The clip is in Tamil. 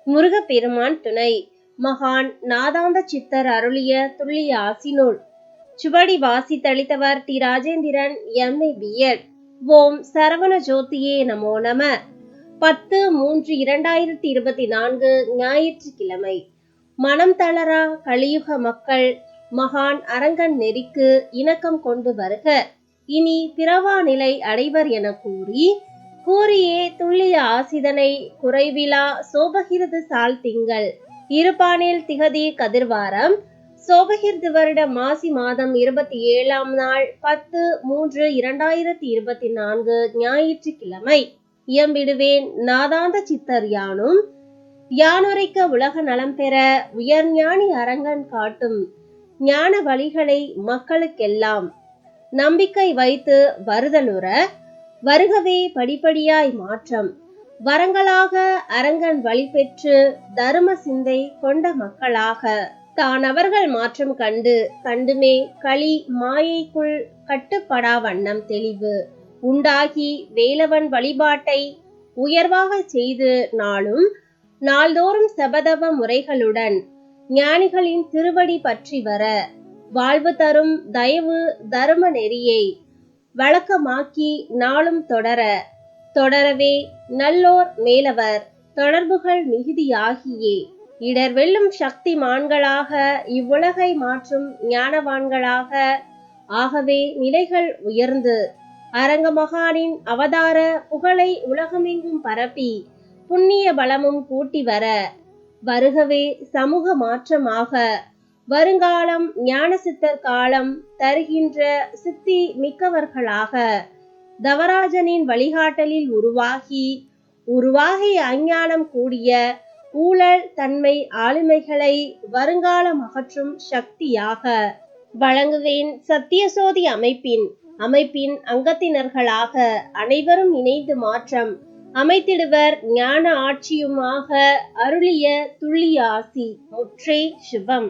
முருகப்பெருமான் துணை. மகான் நாதாந்த சித்தர் அருளிய துல்லிய ஆசிநூல். சுவடி வாசித்தளித்தவர் டி. Rajendran, MA, B.Ed. ஓம் சரவண ஜோதியே நமோ நம. 10/3/2024 ஞாயிற்றுக்கிழமை. மனம் தளரா கலியுக மக்கள் மகான் அரங்கன் நெறிக்கு இணக்கம் கொண்டு வருக, இனி பிறவா நிலை அடைவர் என கூறியே துல்லிய ஆசிதனை குறைவிலா சோபகிருது சால் திங்கள் இருபானில் திகதி கதிர்வாரம் சோபகிருது வருட மாசி மாதம் 27ஆம் நாள் 10/3/2024 ஞாயிற்றுக்கிழமை. இயம்பிடுவேன் நாதாந்த சித்தர் யானும் யானுரைக்க உலக நலம் பெற உயர்ஞானி அரங்கன் காட்டும் ஞான வழிகளை மக்களுக்கெல்லாம் நம்பிக்கை வைத்து வருதலுற வருகவே படிப்படியாய் மாற்றம் வரங்களாக அரங்கன் வழி பெற்று தரும சிந்தை கொண்ட மக்களாக தான் அவர்கள் மாற்றம் கண்டுமே களி மாயைக்குள் கட்டுப்படா வண்ணம் தெளிவு உண்டாகி வேலவன் வழிபாட்டை உயர்வாக செய்து நாள்தோறும் சபதவ முறைகளுடன் ஞானிகளின் திருவடி பற்றி வர வாழ்வு தரும் தயவு தரும நெறியை வழக்கமாக்கி நாளும் தொடரவே நல்லோர் மேலவர் தொடர்புகள் மிகுதியாகியே இடர் வெல்லும் சக்தி மான்களாக இவ்வுலகை மாற்றும் ஞானவான்களாக ஆகவே நிலைகள் உயர்ந்து அரங்க மகானின் அவதார புகழை உலகமெங்கும் பரப்பி புண்ணிய பலமும் கூட்டி வருகவே சமூக மாற்றமாக வருங்காலம் ஞான சித்தர் காலம் தருகின்ற சித்தி மிக்கவர்களாக தவராஜனின் வழிகாட்டலில் உருவாகி அஞ்ஞானம் கூடிய ஊழல் தன்மை ஆளுமைகளை வருங்காலம் அகற்றும் சக்தியாக வழங்குவேன். சத்தியசோதி அமைப்பின் அங்கத்தினர்களாக அனைவரும் இணைந்து மாற்றம் அமைத்திடுவர் ஞான ஆட்சியுமாக அருளிய துல்லிய ஆசி. முற்றே சுபம்.